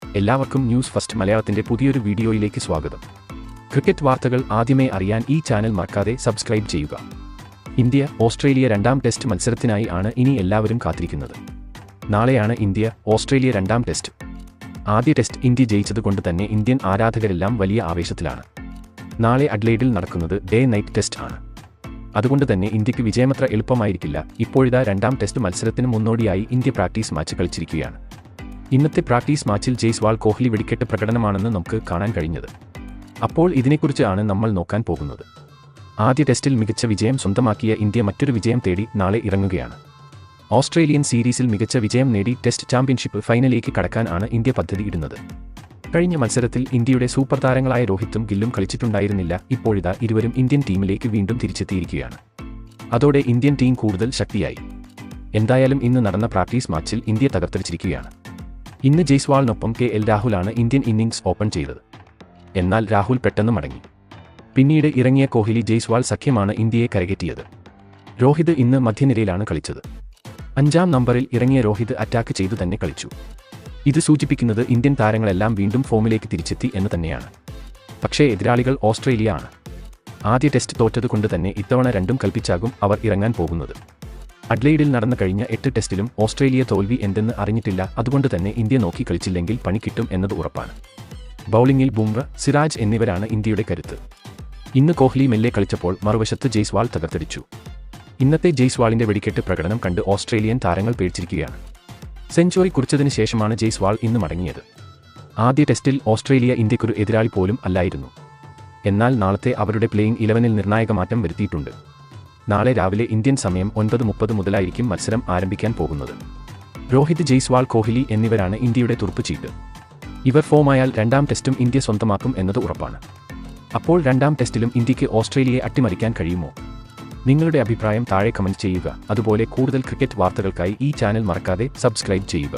എല്ലാവർക്കും news first മലയാളത്തിന്റെ പുതിയൊരു വീഡിയോയിലേക്ക് സ്വാഗതം. ക്രിക്കറ്റ് വാർത്തകൾ ആദ്യമേ അറിയാൻ ഈ ചാനൽ മറക്കാതെ സബ്സ്ക്രൈബ് ചെയ്യുക. ഇന്ത്യ ഓസ്ട്രേലിയ രണ്ടാം ടെസ്റ്റ് മത്സരത്തിനായി ആണ് ഇനി എല്ലാവരും കാത്തിരിക്കുന്നത്. നാളെയാണ് ഇന്ത്യ ഓസ്ട്രേലിയ രണ്ടാം ടെസ്റ്റ്. ആദ്യ ടെസ്റ്റ് ഇന്ത്യ ജയിച്ചതുകൊണ്ട് തന്നെ ഇന്ത്യൻ ആരാധകരെല്ലാം വലിയ ആവേശത്തിലാണ്. നാളെ അഡ്ലെയ്ഡിൽ നടക്കുന്നത് ഡേ നൈറ്റ് ടെസ്റ്റ് ആണ്. അതുകൊണ്ട് തന്നെ ഇന്ത്യക്ക് വിജയമത്ര എളുപ്പമായിരിക്കില്ല. ഇപ്പോഴിതാ രണ്ടാം ടെസ്റ്റ് മത്സരത്തിന് മുന്നോടിയായി ഇന്ത്യ പ്രാക്ടീസ് മാച്ച് കളിച്ചിരിക്കുകയാണ്. ഇന്നത്തെ പ്രാക്ടീസ് മാച്ചിൽ ജയ്സ്വാൾ കോഹ്ലി വെടിക്കെട്ട് പ്രകടനമാണെന്ന് നമുക്ക് കാണാൻ കഴിഞ്ഞത്. അപ്പോൾ ഇതിനെക്കുറിച്ച് ആണ് നമ്മൾ നോക്കാൻ പോകുന്നത്. ആദ്യ ടെസ്റ്റിൽ മികച്ച വിജയം സ്വന്തമാക്കിയ ഇന്ത്യ മറ്റൊരു വിജയം തേടി നാളെ ഇറങ്ങുകയാണ്. ഓസ്ട്രേലിയൻ സീരീസിൽ മികച്ച വിജയം നേടി ടെസ്റ്റ് ചാമ്പ്യൻഷിപ്പ് ഫൈനലിലേക്ക് കടക്കാൻ ആണ് ഇന്ത്യ പദ്ധതിയിടുന്നത്. കഴിഞ്ഞ മത്സരത്തിൽ ഇന്ത്യയുടെ സൂപ്പർ താരങ്ങളായ രോഹിത്തും ഗില്ലും കളിച്ചിട്ടുണ്ടായിരുന്നില്ല. ഇപ്പോഴിതാ ഇരുവരും ഇന്ത്യൻ ടീമിലേക്ക് വീണ്ടും തിരിച്ചെത്തിയിരിക്കുകയാണ്. അതോടെ ഇന്ത്യൻ ടീം കൂടുതൽ ശക്തിയായി. എന്തായാലും ഇന്ന് നടന്ന പ്രാക്ടീസ് മാച്ചിൽ ഇന്ത്യ തകർത്തടിച്ചിരിക്കുകയാണ്. ഇന്ന് ജയ്സ്വാളിനൊപ്പം KL രാഹുലാണ് ഇന്ത്യൻ ഇന്നിംഗ്സ് ഓപ്പൺ ചെയ്തത്. എന്നാൽ രാഹുൽ പെട്ടെന്ന് മടങ്ങി. പിന്നീട് ഇറങ്ങിയ കോഹ്ലി ജയ്സ്വാൾ സഖ്യമാണ് ഇന്ത്യയെ കരകയറ്റിയത്. രോഹിത് ഇന്ന് മധ്യനിരയിലാണ് കളിച്ചത്. 5-ാം നമ്പറിൽ ഇറങ്ങിയ രോഹിത് അറ്റാക്ക് ചെയ്തു തന്നെ കളിച്ചു. ഇത് സൂചിപ്പിക്കുന്നത് ഇന്ത്യൻ താരങ്ങളെല്ലാം വീണ്ടും ഫോമിലേക്ക് തിരിച്ചെത്തി എന്ന് തന്നെയാണ്. പക്ഷേ എതിരാളികൾ ഓസ്ട്രേലിയ ആണ്. ആദ്യ ടെസ്റ്റ് തോറ്റതുകൊണ്ട് തന്നെ ഇത്തവണ രണ്ടും കൽപ്പിച്ചാകും അവർ ഇറങ്ങാൻ പോകുന്നത്. അഡ്ലെയ്ഡിൽ നടന്ന കഴിഞ്ഞ 8 ടെസ്റ്റിലും ഓസ്ട്രേലിയ തോൽവി എന്തെന്ന് അറിഞ്ഞിട്ടില്ല. അതുകൊണ്ട് തന്നെ ഇന്ത്യ നോക്കി കളിച്ചില്ലെങ്കിൽ പണി കിട്ടും എന്നത് ഉറപ്പാണ്. ബൗളിംഗിൽ ബുംറ, സിറാജ് എന്നിവരാണ് ഇന്ത്യയുടെ കരുത്ത്. ഇന്ന് കോഹ്ലി മെല്ലെ കളിച്ചപ്പോൾ മറുവശത്ത് ജയ്സ്വാൾ തകർത്തടിച്ചു. ഇന്നത്തെ ജയ്സ്വാളിന്റെ വെടിക്കെട്ട് പ്രകടനം കണ്ട് ഓസ്ട്രേലിയൻ താരങ്ങൾ പേടിച്ചിരിക്കുകയാണ്. സെഞ്ചുറി കുറിച്ചതിന് ശേഷമാണ് ജയ്സ്വാൾ ഇന്ന് മടങ്ങിയത്. ആദ്യ ടെസ്റ്റിൽ ഓസ്ട്രേലിയ ഇന്ത്യക്കൊരു എതിരാളി പോലും അല്ലായിരുന്നു. എന്നാൽ നാളത്തെ അവരുടെ പ്ലേയിങ് 11-ൽ നിർണായക മാറ്റം വരുത്തിയിട്ടുണ്ട്. നാളെ രാവിലെ ഇന്ത്യൻ സമയം 9:30 മുതലായിരിക്കും മത്സരം ആരംഭിക്കാൻ പോകുന്നത്. രോഹിത്, ജയ്സ്വാൾ, കോഹ്ലി എന്നിവരാണ് ഇന്ത്യയുടെ തുറുപ്പുചീട്ട്. ഇവർ ഫോമായാൽ രണ്ടാം ടെസ്റ്റും ഇന്ത്യ സ്വന്തമാക്കും എന്നത് ഉറപ്പാണ്. അപ്പോൾ രണ്ടാം ടെസ്റ്റിലും ഇന്ത്യക്ക് ഓസ്ട്രേലിയയെ അട്ടിമറിക്കാൻ കഴിയുമോ? നിങ്ങളുടെ അഭിപ്രായം താഴെ കമന്റ് ചെയ്യുക. അതുപോലെ കൂടുതൽ ക്രിക്കറ്റ് വാർത്തകൾക്കായി ഈ ചാനൽ മറക്കാതെ സബ്സ്ക്രൈബ് ചെയ്യുക.